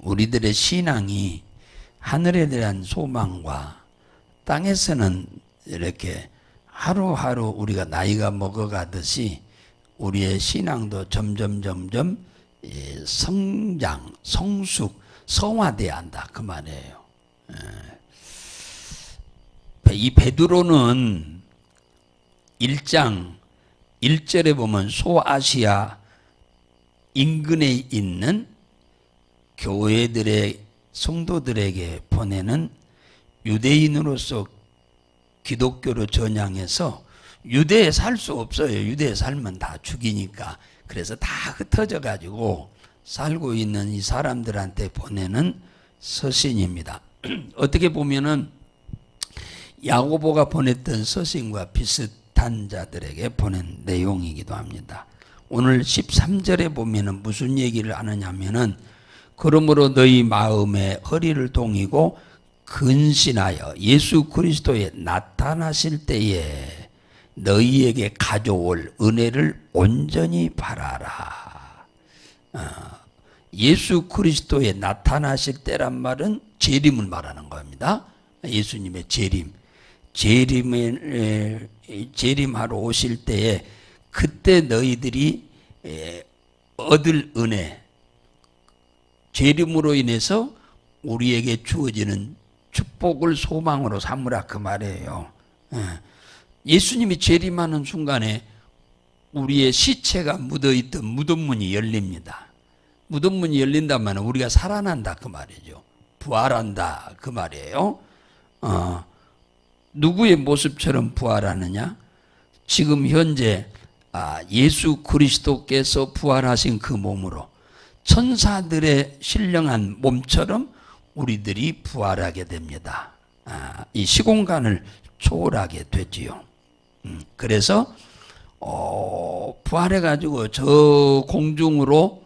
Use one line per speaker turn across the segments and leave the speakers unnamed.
우리들의 신앙이 하늘에 대한 소망과 땅에서는 이렇게 하루하루 우리가 나이가 먹어가듯이 우리의 신앙도 점점 성장, 성숙, 성화돼야 한다 그 말이에요. 이 베드로는 1장 1절에 보면 소아시아 인근에 있는 교회들의 성도들에게 보내는 유대인으로서 기독교로 전향해서 유대에 살 수 없어요. 유대에 살면 다 죽이니까. 그래서 다 흩어져 가지고 살고 있는 이 사람들한테 보내는 서신입니다. 어떻게 보면은 야고보가 보냈던 서신과 비슷한 자들에게 보낸 내용이기도 합니다. 오늘 13절에 보면은 무슨 얘기를 하느냐면은 그러므로 너희 마음에 허리를 동이고 근신하여 예수 그리스도에 나타나실 때에 너희에게 가져올 은혜를 온전히 바라라. 예수 그리스도에 나타나실 때란 말은 재림을 말하는 겁니다. 예수님의 재림하러 오실 때에 그때 너희들이 얻을 은혜, 재림으로 인해서 우리에게 주어지는 축복을 소망으로 삼으라 그 말이에요. 예수님이 재림하는 순간에 우리의 시체가 묻어있던 무덤문이 열립니다. 무덤문이 열린다면 우리가 살아난다 그 말이죠. 부활한다 그 말이에요. 누구의 모습처럼 부활하느냐? 지금 현재 예수 그리스도께서 부활하신 그 몸으로 천사들의 신령한 몸처럼 우리들이 부활하게 됩니다. 이 시공간을 초월하게 되지요. 그래서 부활해가지고 저 공중으로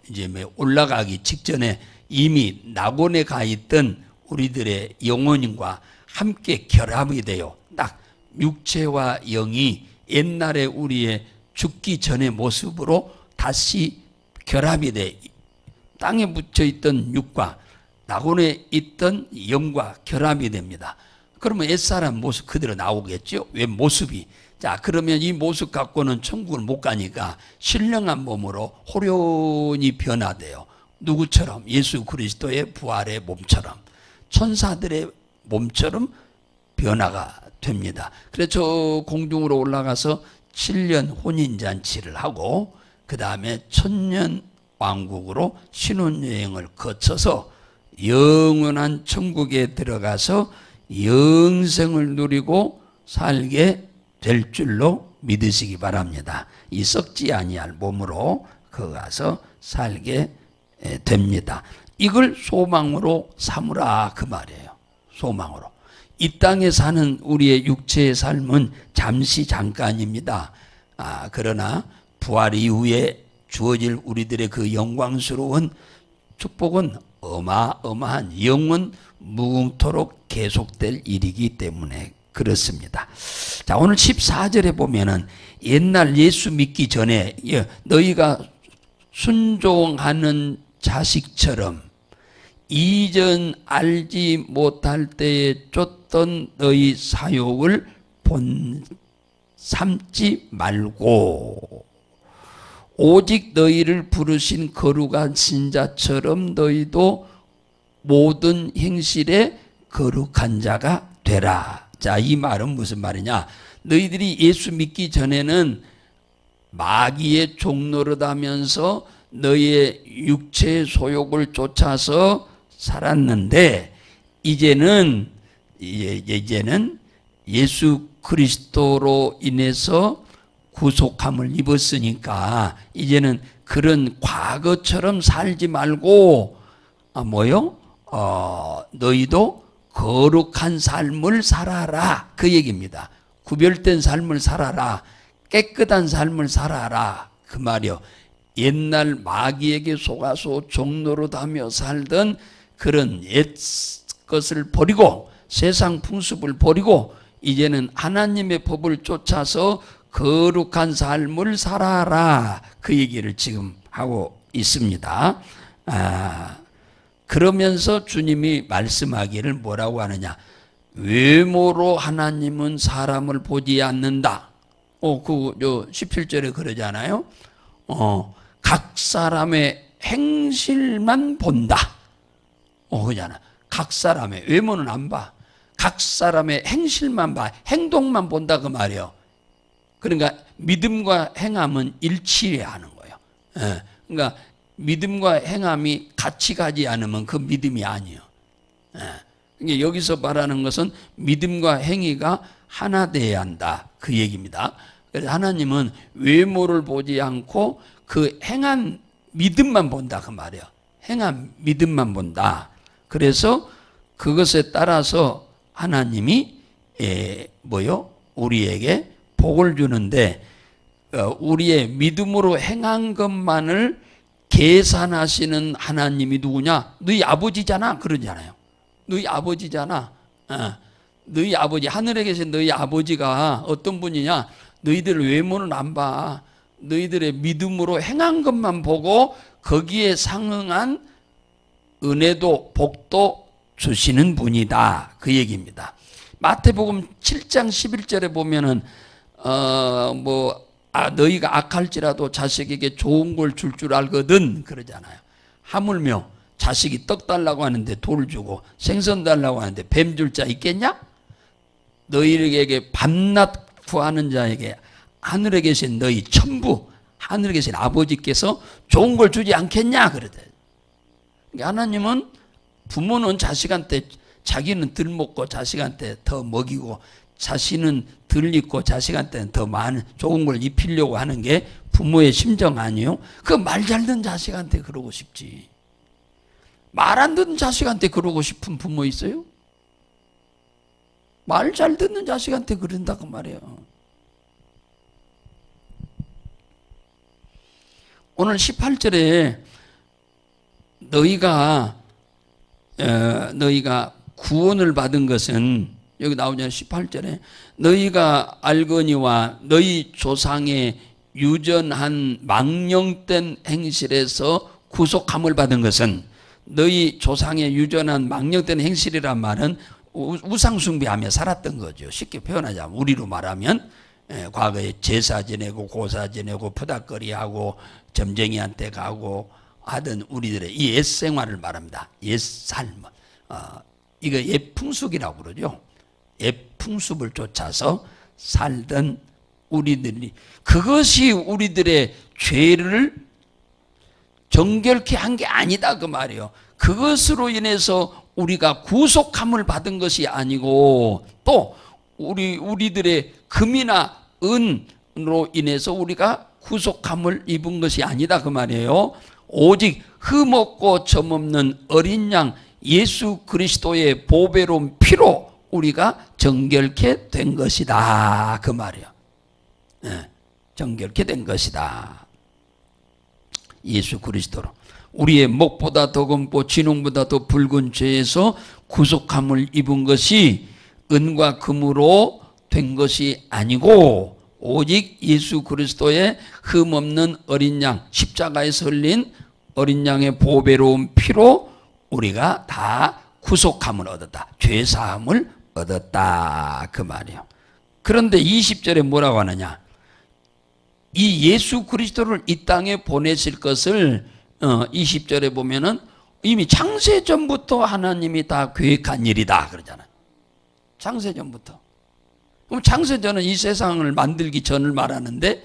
이제 올라가기 직전에 이미 낙원에 가 있던 우리들의 영혼과 함께 결합이 돼요. 딱 육체와 영이 옛날에 우리의 죽기 전의 모습으로 다시 결합이 돼 땅에 묻혀 있던 육과 낙원에 있던 영과 결합이 됩니다. 그러면 옛사람 모습 그대로 나오겠죠. 왜 모습이. 자, 그러면 이 모습 갖고는 천국을 못 가니까 신령한 몸으로 호련히 변화돼요. 누구처럼? 예수 그리스도의 부활의 몸처럼, 천사들의 몸처럼 변화가 됩니다. 그래서 저 공중으로 올라가서 7년 혼인잔치를 하고 그 다음에 천년 왕국으로 신혼여행을 거쳐서 영원한 천국에 들어가서 영생을 누리고 살게 될 줄로 믿으시기 바랍니다. 이 썩지 아니할 몸으로 거 가서 살게 됩니다. 이걸 소망으로 삼으라 그 말이에요. 소망으로. 이 땅에 사는 우리의 육체의 삶은 잠시 잠깐입니다. 그러나 부활 이후에 주어질 우리들의 그 영광스러운 축복은 어마어마한 영원 무궁토록 계속될 일이기 때문에 그렇습니다. 자, 오늘 14절에 보면은 옛날 예수 믿기 전에 너희가 순종하는 자식처럼 이전 알지 못할 때에 쫓던 너희 사욕을 본 삼지 말고 오직 너희를 부르신 거룩한 신자처럼 너희도 모든 행실에 거룩한 자가 되라. 자, 이 말은 무슨 말이냐? 너희들이 예수 믿기 전에는 마귀의 종노릇하면서 너희의 육체의 소욕을 쫓아서 살았는데 이제는 예수 그리스도로 인해서 구속함을 입었으니까 이제는 그런 과거처럼 살지 말고 너희도 거룩한 삶을 살아라 그 얘기입니다. 구별된 삶을 살아라. 깨끗한 삶을 살아라 그 말이요. 옛날 마귀에게 속아서 종노릇하며 살던 그런 옛 것을 버리고 세상 풍습을 버리고 이제는 하나님의 법을 쫓아서 거룩한 삶을 살아라 그 얘기를 지금 하고 있습니다. 그러면서 주님이 말씀하기를 뭐라고 하느냐. 외모로 하나님은 사람을 보지 않는다. 17절에 그러잖아요. 각 사람의 행실만 본다. 그러잖아. 각 사람의 외모는 안 봐. 각 사람의 행실만 봐. 행동만 본다 그 말이에요. 그러니까 믿음과 행함은 일치해야 하는 거예요. 그러니까 믿음과 행함이 같이 가지 않으면 그 믿음이 아니에요. 그러니까 여기서 말하는 것은 믿음과 행위가 하나 되어야 한다 그 얘기입니다. 그래서 하나님은 외모를 보지 않고 그 행한 믿음만 본다 그 말이에요. 행한 믿음만 본다. 그래서 그것에 따라서 하나님이 우리에게 복을 주는데, 우리의 믿음으로 행한 것만을 계산하시는 하나님이 누구냐? 너희 아버지잖아 그러잖아요. 너희 아버지잖아. 너희 아버지, 하늘에 계신 너희 아버지가 어떤 분이냐? 너희들 외모는 안 봐. 너희들의 믿음으로 행한 것만 보고 거기에 상응한 은혜도 복도 주시는 분이다 그 얘기입니다. 마태복음 7장 11절에 보면은 너희가 악할지라도 자식에게 좋은 걸 줄 줄 알거든 그러잖아요. 하물며 자식이 떡 달라고 하는데 돌 주고 생선 달라고 하는데 뱀 줄 자 있겠냐? 너희에게 밤낮 구하는 자에게 하늘에 계신 너희 천부, 하늘에 계신 아버지께서 좋은 걸 주지 않겠냐 그러대. 하나님은, 부모는 자식한테, 자기는 덜 먹고 자식한테 더 먹이고 자신은 덜 입고 자식한테는 더 많은 좋은 걸 입히려고 하는 게 부모의 심정 아니에요? 그 말 잘 듣는 자식한테 그러고 싶지. 말 안 듣는 자식한테 그러고 싶은 부모 있어요? 말 잘 듣는 자식한테 그런다고 말이에요. 오늘 18절에 너희가 구원을 받은 것은, 여기 나오잖아요. 18절에 너희가 알거니와 너희 조상의 유전한 망령된 행실에서 구속함을 받은 것은, 너희 조상의 유전한 망령된 행실이란 말은 우상숭배하며 살았던 거죠. 쉽게 표현하자면, 우리로 말하면 과거에 제사 지내고 고사 지내고 푸닥거리하고 점쟁이한테 가고 하던 우리들의 이 옛생활을 말합니다. 옛삶. 이거 옛풍습이라고 그러죠. 옛풍습을 쫓아서 살던 우리들이, 그것이 우리들의 죄를 정결케 한 게 아니다 그 말이에요. 그것으로 인해서 우리가 구속함을 받은 것이 아니고, 또 우리들의 금이나 은으로 인해서 우리가 구속함을 입은 것이 아니다 그 말이에요. 오직 흠없고 점없는 어린 양 예수 그리스도의 보배로운 피로 우리가 정결케 된 것이다 그 말이에요. 정결케 된 것이다. 예수 그리스도로 우리의 목보다 더 검고 진홍보다 더 붉은 죄에서 구속함을 입은 것이 은과 금으로 된 것이 아니고, 오직 예수 그리스도의 흠없는 어린 양, 십자가에서 흘린 어린 양의 보배로운 피로 우리가 다 구속함을 얻었다. 죄사함을 얻었다 그 말이에요. 그런데 20절에 뭐라고 하느냐? 이 예수 그리스도를 이 땅에 보내실 것을 20절에 보면은 이미 창세전부터 하나님이 다 계획한 일이다 그러잖아요. 창세전부터. 그럼 창세전은 이 세상을 만들기 전을 말하는데,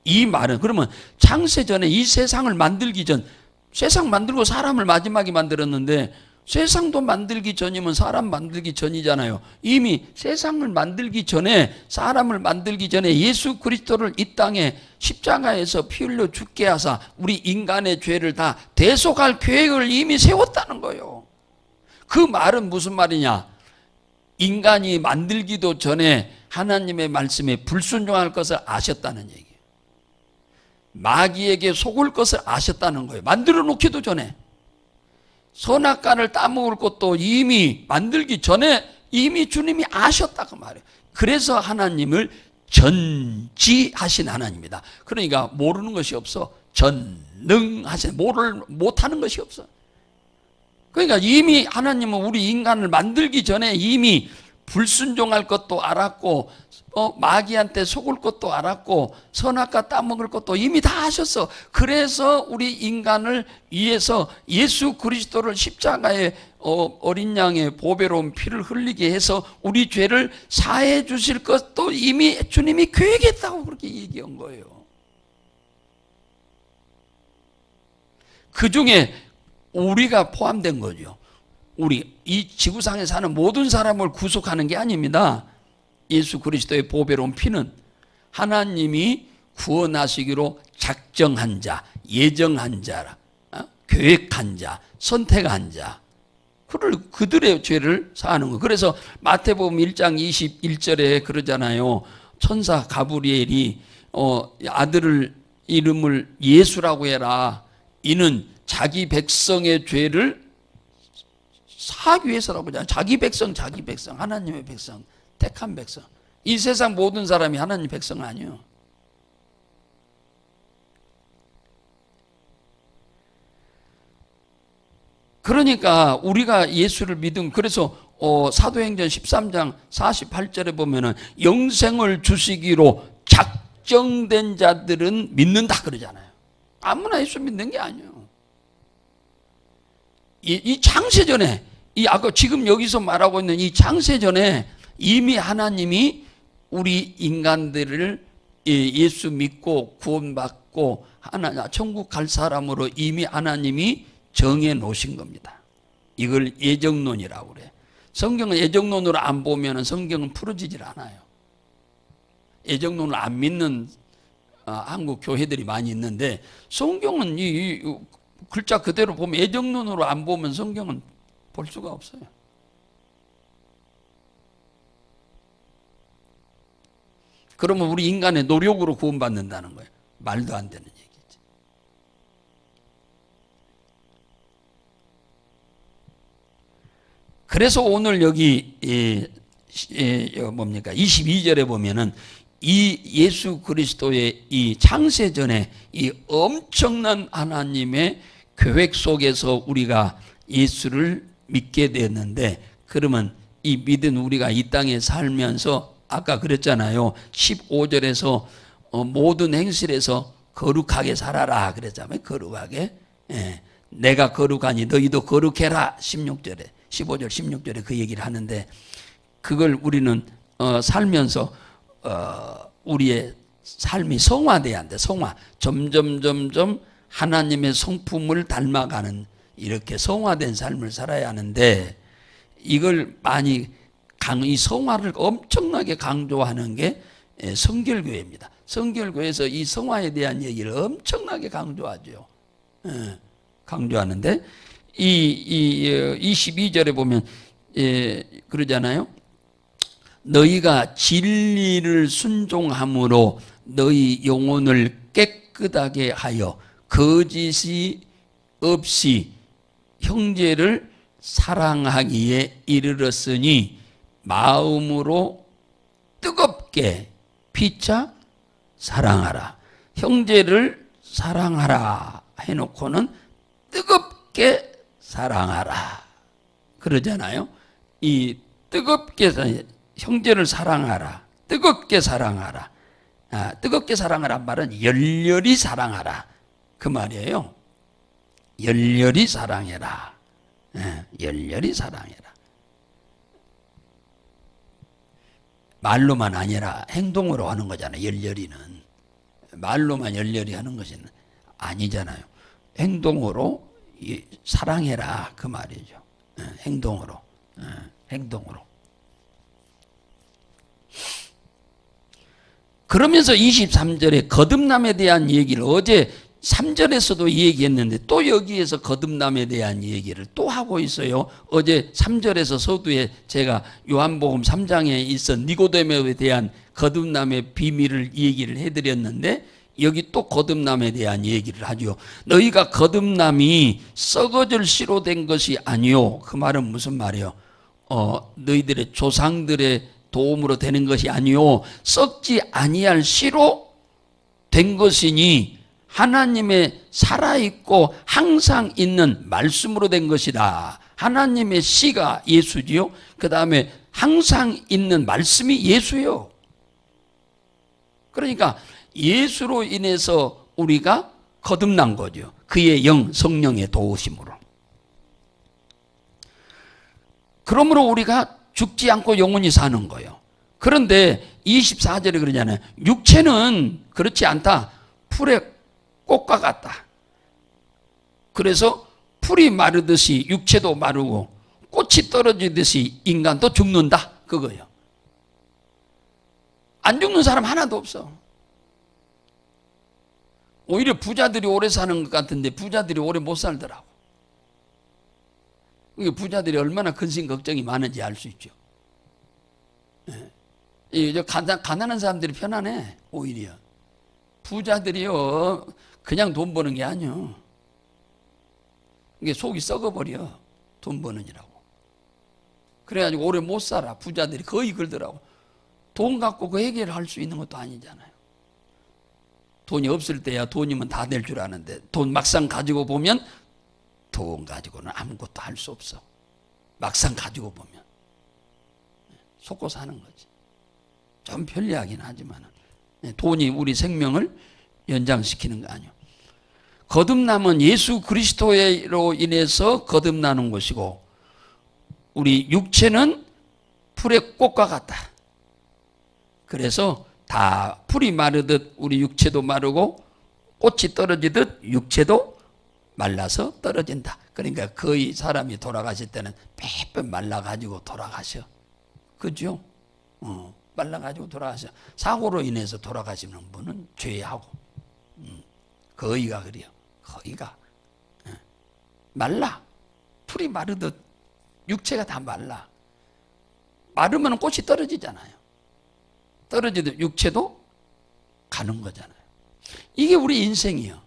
이 말은 그러면 창세전에 이 세상을 만들기 전, 세상 만들고 사람을 마지막에 만들었는데 세상도 만들기 전이면 사람 만들기 전이잖아요. 이미 세상을 만들기 전에, 사람을 만들기 전에 예수 그리스도를 이 땅에 십자가에서 피 흘려 죽게 하사 우리 인간의 죄를 다 대속할 계획을 이미 세웠다는 거예요. 그 말은 무슨 말이냐? 인간이 만들기도 전에 하나님의 말씀에 불순종할 것을 아셨다는 얘기예요. 마귀에게 속을 것을 아셨다는 거예요. 만들어 놓기도 전에. 선악과를 따먹을 것도 이미 만들기 전에 이미 주님이 아셨다고 말해요. 그래서 하나님을 전지하신 하나님이다. 그러니까 모르는 것이 없어. 전능하신, 뭐를 못하는 것이 없어. 그러니까 이미 하나님은 우리 인간을 만들기 전에 이미 불순종할 것도 알았고, 마귀한테 속을 것도 알았고, 선악과 따먹을 것도 이미 다 하셨어. 그래서 우리 인간을 위해서 예수 그리스도를 십자가에 어린 양의 보배로운 피를 흘리게 해서 우리 죄를 사해 주실 것도 이미 주님이 계획했다고 그렇게 얘기한 거예요. 그 중에 우리가 포함된 거죠. 우리 이 지구상에 사는 모든 사람을 구속하는 게 아닙니다. 예수 그리스도의 보배로운 피는 하나님이 구원하시기로 작정한 자, 예정한 자, 계획한 자, 선택한 자, 그들의 죄를 사하는 거. 그래서 마태복음 1장 21절에 그러잖아요. 천사 가브리엘이 아들을 이름을 예수라고 해라. 이는 자기 백성의 죄를 사하기 위해서라고 하잖아요. 자기 백성, 하나님의 백성, 택한 백성. 이 세상 모든 사람이 하나님 백성 아니에요. 그러니까 우리가 예수를 믿은, 그래서 사도행전 13장 48절에 보면은 영생을 주시기로 작정된 자들은 믿는다 그러잖아요. 아무나 예수 믿는 게 아니에요. 이 창세전에, 아까 지금 여기서 말하고 있는 이 창세전에 이미 하나님이 우리 인간들을 예수 믿고 구원받고 천국 갈 사람으로 이미 하나님이 정해 놓으신 겁니다. 이걸 예정론이라고 그래. 성경은 예정론으로 안 보면 성경은 풀어지질 않아요. 예정론을 안 믿는 한국 교회들이 많이 있는데, 성경은 이 글자 그대로 보면, 예정론으로 안 보면 성경은 볼 수가 없어요. 그러면 우리 인간의 노력으로 구원받는다는 거예요. 말도 안 되는 얘기지. 그래서 오늘 여기 뭡니까? 22절에 보면은 이 예수 그리스도의 이 창세전에 이 엄청난 하나님의 계획 속에서 우리가 예수를 믿게 됐는데, 그러면 이 믿은 우리가 이 땅에 살면서 아까 그랬잖아요. 15절에서 모든 행실에서 거룩하게 살아라 그랬잖아요. 거룩하게. 예. 내가 거룩하니 너희도 거룩해라. 16절에, 15절 16절에 그 얘기를 하는데, 그걸 우리는 살면서 우리의 삶이 성화돼야 한대. 성화. 점점 하나님의 성품을 닮아가는, 이렇게 성화된 삶을 살아야 하는데, 이걸 많이 이 성화를 엄청나게 강조하는 게 성결교회입니다. 성결교회에서 이 성화에 대한 얘기를 엄청나게 강조하죠. 강조하는데, 이 22절에 보면 그러잖아요. 너희가 진리를 순종함으로 너희 영혼을 깨끗하게 하여 거짓이 없이 형제를 사랑하기에 이르렀으니 마음으로 뜨겁게 피차 사랑하라. 형제를 사랑하라 해놓고는 뜨겁게 사랑하라 그러잖아요. 이 뜨겁게, 형제를 사랑하라, 뜨겁게 사랑하라. 뜨겁게 사랑하란 말은 열렬히 사랑하라 그 말이에요. 열렬히 사랑해라. 열렬히 사랑해라. 말로만 아니라 행동으로 하는 거잖아요. 열렬히는 말로만 열렬히 하는 것은 아니잖아요. 행동으로 사랑해라 그 말이죠. 행동으로. 그러면서 23절에 거듭남에 대한 얘기를, 어제 3절에서도 얘기했는데 또 여기에서 거듭남에 대한 얘기를 또 하고 있어요. 어제 3절에서 서두에 제가 요한복음 3장에 있던 니고데모에 대한 거듭남의 비밀을 얘기를 해드렸는데, 여기 또 거듭남에 대한 얘기를 하죠. 너희가 거듭남이 썩어질 씨로 된 것이 아니요. 그 말은 무슨 말이에요? 너희들의 조상들의 도움으로 되는 것이 아니요. 썩지 아니할 씨로 된 것이니 하나님의 살아있고 항상 있는 말씀으로 된 것이다. 하나님의 씨가 예수지요. 그 다음에 항상 있는 말씀이 예수요. 그러니까 예수로 인해서 우리가 거듭난 거죠. 그의 영, 성령의 도우심으로. 그러므로 우리가 죽지 않고 영원히 사는 거예요. 그런데 24절에 그러잖아요. 육체는 그렇지 않다. 풀의 꽃과 같다. 그래서 풀이 마르듯이 육체도 마르고 꽃이 떨어지듯이 인간도 죽는다. 그거예요. 안 죽는 사람 하나도 없어. 오히려 부자들이 오래 사는 것 같은데 부자들이 오래 못 살더라고. 부자들이 얼마나 근심 걱정이 많은지 알 수 있죠. 가난한 사람들이 편안해. 오히려 부자들이요 그냥 돈 버는 게 아니요. 이게 속이 썩어버려. 돈 버느니라고. 그래가지고 오래 못 살아. 부자들이 거의 그러더라고. 돈 갖고 그 해결할 수 있는 것도 아니잖아요. 돈이 없을 때야 돈이면 다 될 줄 아는데 돈 막상 가지고 보면 돈 가지고는 아무것도 할 수 없어. 막상 가지고 보면 속고 사는 거지. 좀 편리하긴 하지만 돈이 우리 생명을 연장시키는 거 아니에요. 거듭남은 예수 그리스도로 인해서 거듭나는 것이고 우리 육체는 풀의 꽃과 같다. 그래서 다 풀이 마르듯 우리 육체도 마르고 꽃이 떨어지듯 육체도 말라서 떨어진다. 그러니까 거의 사람이 돌아가실 때는 빼빼 말라가지고 돌아가셔. 그죠? 말라가지고 돌아가셔. 사고로 인해서 돌아가시는 분은 죄하고 거의가 그래요. 거의가 말라. 풀이 마르듯 육체가 다 말라. 마르면 꽃이 떨어지잖아요. 떨어지듯 육체도 가는 거잖아요. 이게 우리 인생이에요.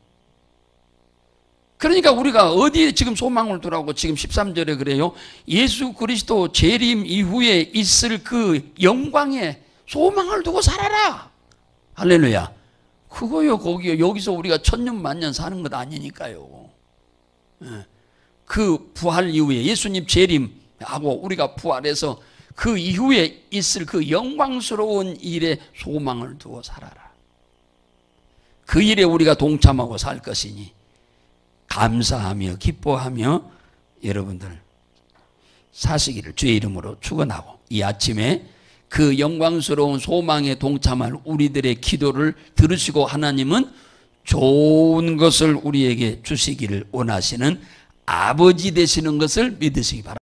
그러니까 우리가 어디에 지금 소망을 두라고 지금 13절에 그래요. 예수 그리스도 재림 이후에 있을 그 영광에 소망을 두고 살아라. 할렐루야. 그거요, 거기요. 여기서 우리가 천년 만년 사는 것 아니니까요. 그 부활 이후에 예수님 재림하고 우리가 부활해서 그 이후에 있을 그 영광스러운 일에 소망을 두고 살아라. 그 일에 우리가 동참하고 살 것이니 감사하며 기뻐하며 여러분들 사시기를 주의 이름으로 축원하고 이 아침에 그 영광스러운 소망에 동참할 우리들의 기도를 들으시고 하나님은 좋은 것을 우리에게 주시기를 원하시는 아버지 되시는 것을 믿으시기 바랍니다.